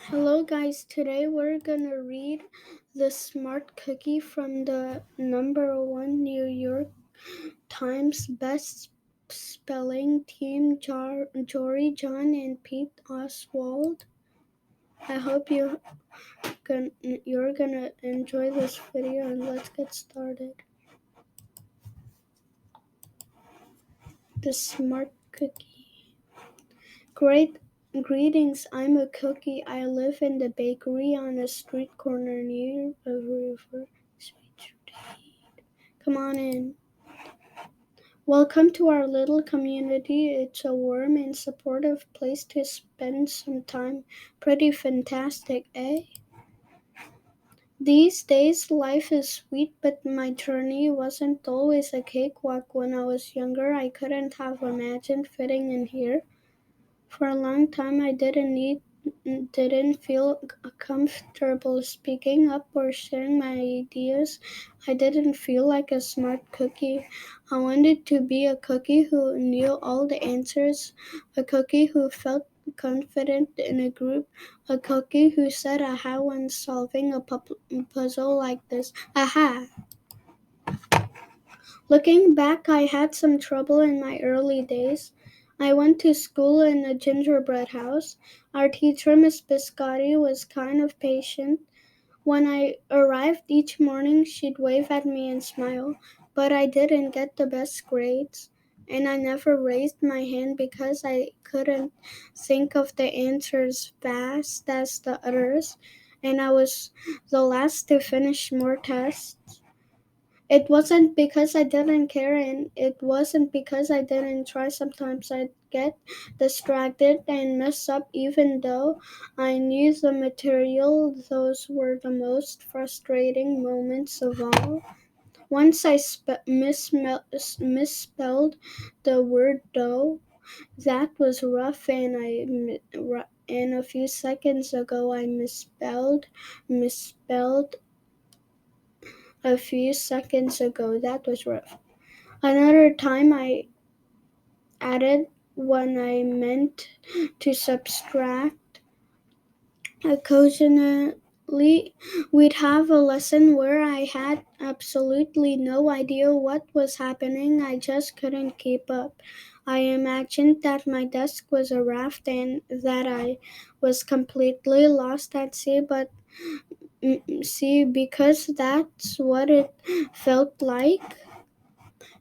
Hello guys, today we're gonna read The Smart Cookie from the number one New York Times best spelling team Jory, John, and Pete Oswald. I hope you're gonna enjoy this video and let's get started. The Smart Cookie. Great Greetings, I'm a cookie. I live in the bakery on a street corner near a river. Sweet. Come on in. Welcome to our little community. It's a warm and supportive place to spend some time. Pretty fantastic, eh? These days, life is sweet, but my journey wasn't always a cakewalk. When I was younger, I couldn't have imagined fitting in here. For a long time, I didn't feel comfortable speaking up or sharing my ideas. I didn't feel like a smart cookie. I wanted to be a cookie who knew all the answers, a cookie who felt confident in a group, a cookie who said aha when solving a puzzle like this. Aha! Looking back, I had some trouble in my early days. I went to school in a gingerbread house. Our teacher, Miss Biscotti, was kind of patient. When I arrived each morning, she'd wave at me and smile, but I didn't get the best grades. And I never raised my hand because I couldn't think of the answers fast as the others, and I was the last to finish more tests. It wasn't because I didn't care, and it wasn't because I didn't try. Sometimes I'd get distracted and mess up even though I knew the material. Those were the most frustrating moments of all. Once I misspelled the word dough. That was rough, and a few seconds ago I misspelled a few seconds ago. That was rough. Another time I added when I meant to subtract. Occasionally, we'd have a lesson where I had absolutely no idea what was happening. I just couldn't keep up. I imagined that my desk was a raft and that I was completely lost at sea, but see, because that's what it felt like.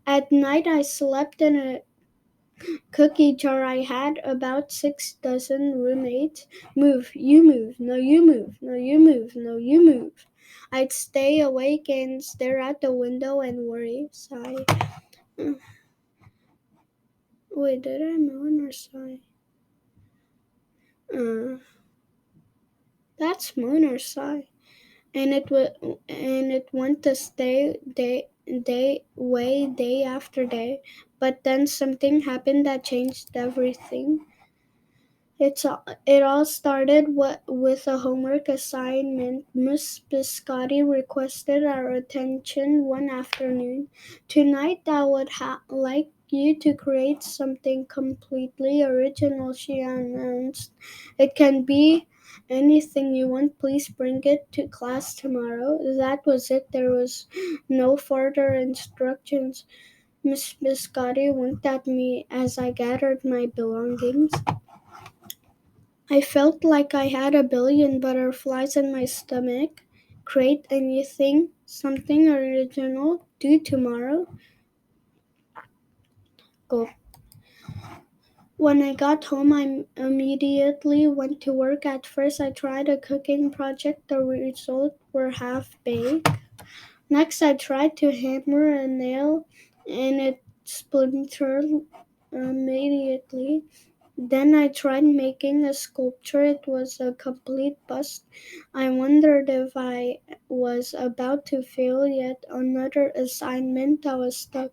At night, I slept in a cookie jar. I had about 6 dozen roommates. Move, you move, no, you move, no, you move, no, you move. I'd stay awake and stare out the window and worry. Sigh. Uh, Wait, did I moan or sigh? Uh, that's moan or sigh. And it went to stay day after day. But then something happened that changed everything. It all started with a homework assignment. Miss Biscotti requested our attention one afternoon. Tonight, I would like you to create something completely original, she announced. It can be anything you want. Please bring it to class tomorrow. That was it. There was no further instructions. Miss Biscotti winked at me as I gathered my belongings. I felt like I had a billion butterflies in my stomach. Create anything, something original, due tomorrow. Go. When I got home, I immediately went to work. At first, I tried a cooking project. The results were half baked. Next, I tried to hammer a nail, and it splintered immediately. Then I tried making a sculpture. It was a complete bust. I wondered if I was about to fail yet another assignment. I was stuck.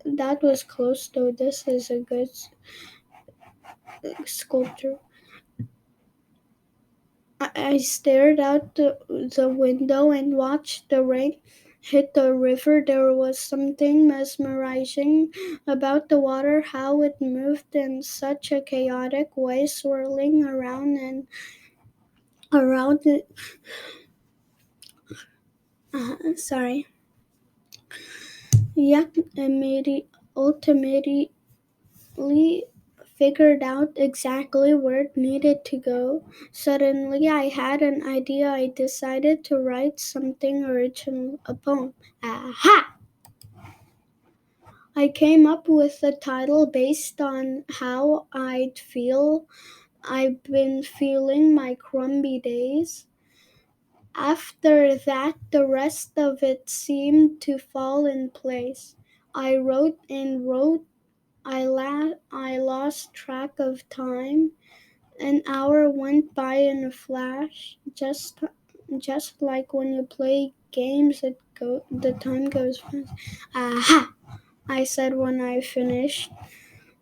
That was close though. This is a good sculpture. I stared out the window and watched the rain hit the river. There was something mesmerizing about the water, how it moved in such a chaotic way, swirling around and around the, sorry, yet ultimately figured out exactly where it needed to go. Suddenly, I had an idea. I decided to write something original, a poem. Aha! I came up with the title based on how I've been feeling my crumby days. After that, the rest of it seemed to fall in place. I wrote and wrote. I lost track of time. An hour went by in a flash, just like when you play games. The time goes fast. Aha! I said when I finished.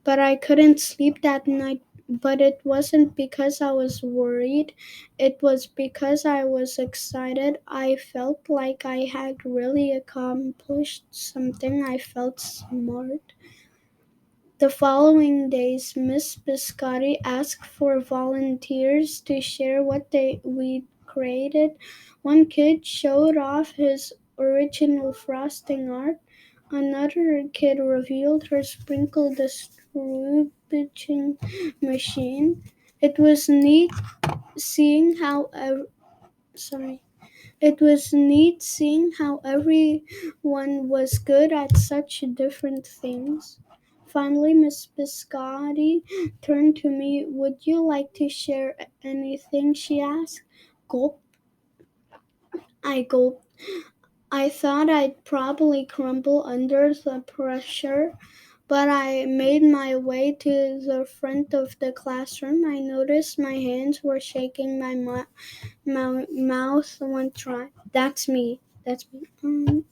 But I couldn't sleep that night. But it wasn't because I was worried. It was because I was excited. I felt like I had really accomplished something. I felt smart. The following days, Miss Biscotti asked for volunteers to share we'd created. One kid showed off his original frosting art. Another kid revealed her sprinkle distributing machine. It was neat seeing how sorry. It was neat seeing how everyone was good at such different things. Finally, Miss Biscotti turned to me. Would you like to share anything? She asked. Gulp. I gulped. I thought I'd probably crumble under the pressure, but I made my way to the front of the classroom. I noticed my hands were shaking, my mouth went dry. That's me. That's me.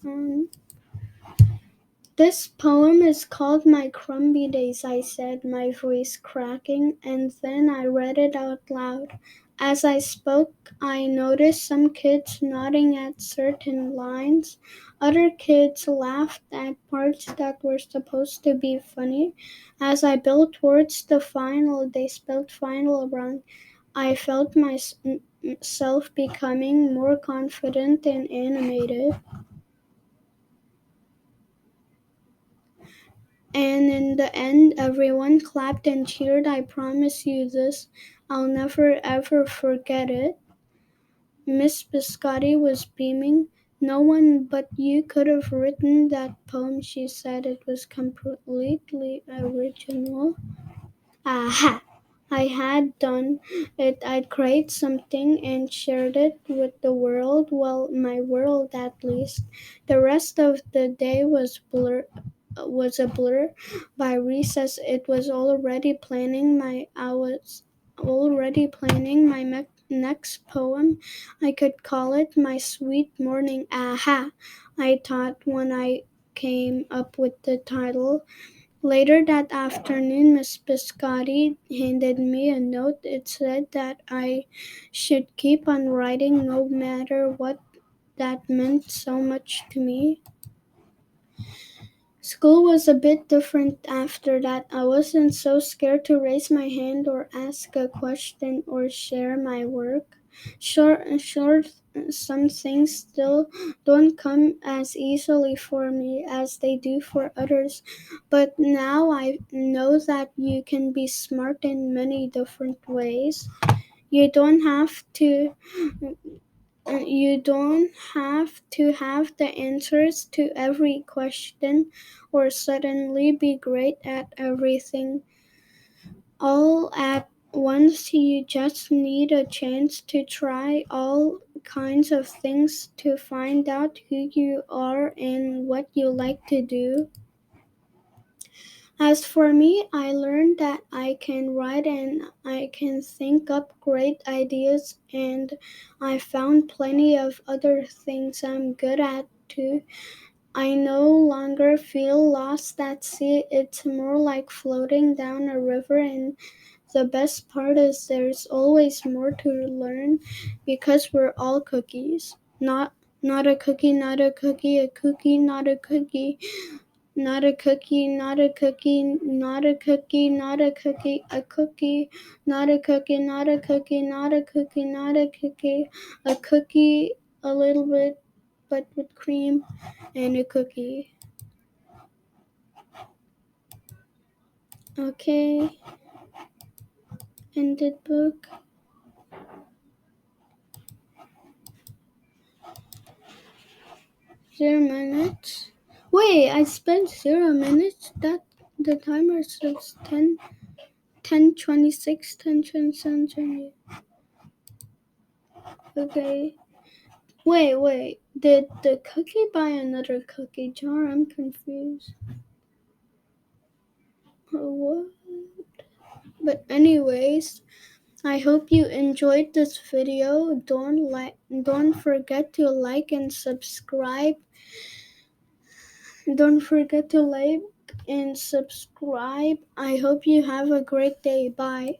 This poem is called My Crumby Days, I said, my voice cracking, and then I read it out loud. As I spoke, I noticed some kids nodding at certain lines. Other kids laughed at parts that were supposed to be funny. As I built towards the final, they spelled final wrong. I felt myself becoming more confident and animated. And in the end, everyone clapped and cheered. I promise you this, I'll never ever forget it. Miss Biscotti was beaming. No one but you could have written that poem, she said. It was completely original. Aha! I had done it. I'd create something and shared it with the world. Well, my world at least. The rest of the day was a blur. By recess, I was already planning my next poem. I could call it My Sweet Morning. Aha! I thought when I came up with the title. Later that afternoon, Miss Biscotti handed me a note. It said that I should keep on writing no matter what. That meant so much to me. School was a bit different after that. I wasn't so scared to raise my hand or ask a question or share my work. Sure, some things still don't come as easily for me as they do for others, but now I know that you can be smart in many different ways. You don't have to you don't have to have the answers to every question or suddenly be great at everything all at once. You just need a chance to try all kinds of things to find out who you are and what you like to do. As for me, I learned that I can write and I can think up great ideas, and I found plenty of other things I'm good at too. I no longer feel lost at sea. It's more like floating down a river, and the best part is there's always more to learn because we're all cookies. Not a cookie, not a cookie, a cookie, not a cookie. Not a cookie, not a cookie, not a cookie, not a cookie, a cookie, not a cookie, not a cookie, not a cookie, not a cookie, a cookie, a little bit, but with cream, and a cookie. Okay, ended book. (0 minutes). Wait, I spent 0 minutes? That the timer says 10:26, 10:27, 28. Okay. Wait. Did the cookie buy another cookie jar? I'm confused. What? But anyways, I hope you enjoyed this video. Don't forget to like and subscribe. Don't forget to like and subscribe. I hope you have a great day. Bye.